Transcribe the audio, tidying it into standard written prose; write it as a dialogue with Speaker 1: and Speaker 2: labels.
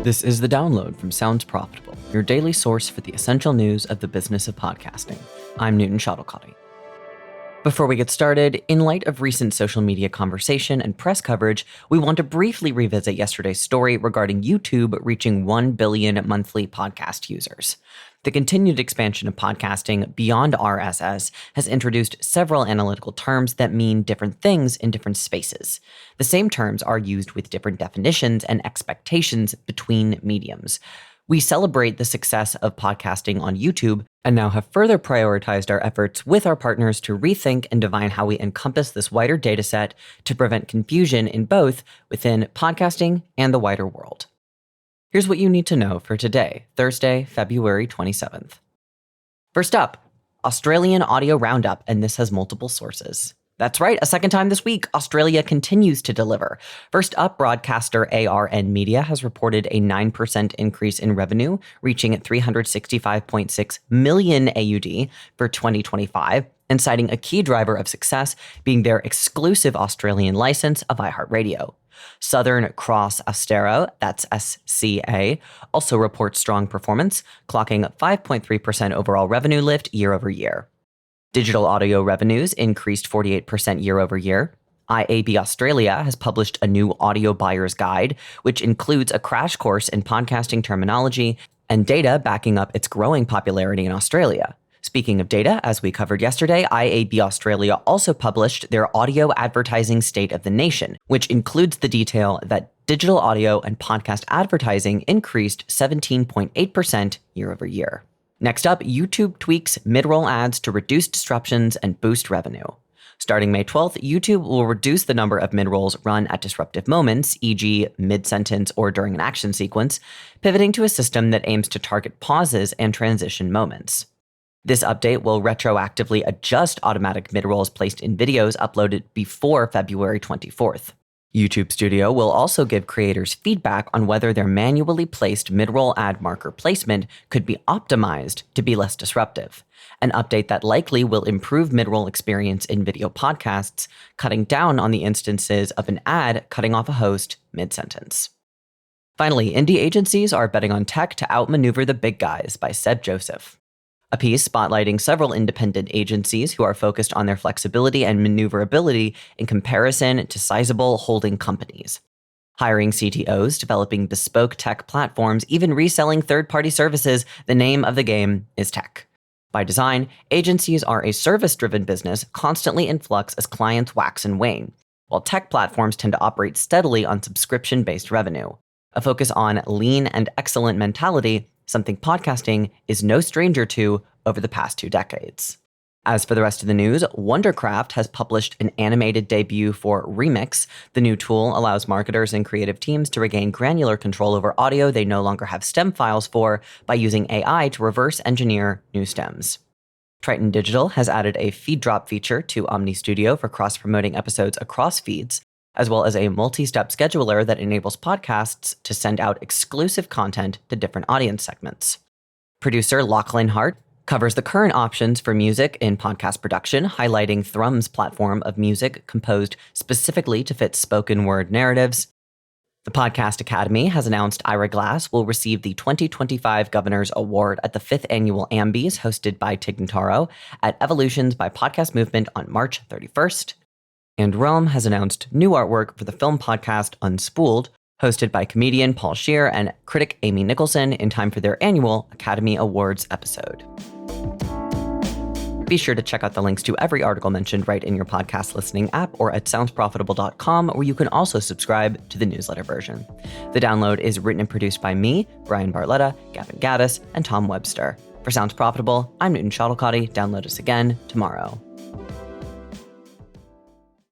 Speaker 1: This is The Download from Sounds Profitable, your daily source for the essential news of the business of podcasting. I'm Newton Shuttlecotty. Before we get started, in light of recent social media conversation and press coverage, we want to briefly revisit yesterday's story regarding YouTube reaching 1 billion monthly podcast users. The continued expansion of podcasting beyond RSS has introduced several analytical terms that mean different things in different spaces. The same terms are used with different definitions and expectations between mediums. We celebrate the success of podcasting on YouTube and now have further prioritized our efforts with our partners to rethink and define how we encompass this wider dataset to prevent confusion in both within podcasting and the wider world. Here's what you need to know for today, Thursday, February 27th. First up, Australian Audio Roundup, and this has multiple sources. That's right, a second time this week, Australia continues to deliver. First up, broadcaster ARN Media has reported a 9% increase in revenue, reaching 365.6 million AUD for 2025, and citing a key driver of success being their exclusive Australian license of iHeartRadio. Southern Cross Austereo, that's SCA, also reports strong performance, clocking 5.3% overall revenue lift year over year. Digital audio revenues increased 48% year over year. IAB Australia has published a new audio buyer's guide, which includes a crash course in podcasting terminology and data backing up its growing popularity in Australia. Speaking of data, as we covered yesterday, IAB Australia also published their Audio Advertising State of the Nation, which includes the detail that digital audio and podcast advertising increased 17.8% year over year. Next up, YouTube tweaks mid-roll ads to reduce disruptions and boost revenue. Starting May 12th, YouTube will reduce the number of mid-rolls run at disruptive moments, e.g. mid-sentence or during an action sequence, pivoting to a system that aims to target pauses and transition moments. This update will retroactively adjust automatic mid-rolls placed in videos uploaded before February 24th. YouTube Studio will also give creators feedback on whether their manually placed mid-roll ad marker placement could be optimized to be less disruptive, an update that likely will improve mid-roll experience in video podcasts, cutting down on the instances of an ad cutting off a host mid-sentence. Finally, indie agencies are betting on tech to outmaneuver the big guys by Seb Joseph. A piece spotlighting several independent agencies who are focused on their flexibility and maneuverability in comparison to sizable holding companies. Hiring CTOs, developing bespoke tech platforms, even reselling third-party services, the name of the game is tech. By design, agencies are a service-driven business constantly in flux as clients wax and wane, while tech platforms tend to operate steadily on subscription-based revenue. A focus on lean and excellent mentality, something podcasting is no stranger to over the past 2 decades. As for the rest of the news, Wondercraft has published an animated debut for Remix. The new tool allows marketers and creative teams to regain granular control over audio they no longer have stem files for by using AI to reverse engineer new stems. Triton Digital has added a feed drop feature to Omni Studio for cross-promoting episodes across feeds, as well as a multi-step scheduler that enables podcasts to send out exclusive content to different audience segments. Producer Lachlan Hart covers the current options for music in podcast production, highlighting Thrum's platform of music composed specifically to fit spoken word narratives. The Podcast Academy has announced Ira Glass will receive the 2025 Governor's Award at the 5th Annual AMBIES, hosted by Tig Notaro, at Evolutions by Podcast Movement on March 31st. And Realm has announced new artwork for the film podcast Unspooled, hosted by comedian Paul Scheer and critic Amy Nicholson in time for their annual Academy Awards episode. Be sure to check out the links to every article mentioned right in your podcast listening app or at soundsprofitable.com, where you can also subscribe to the newsletter version. The Download is written and produced by me, Brian Barletta, Gavin Gaddis, and Tom Webster. For Sounds Profitable, I'm Newton Shuttlecotty. Download us again tomorrow.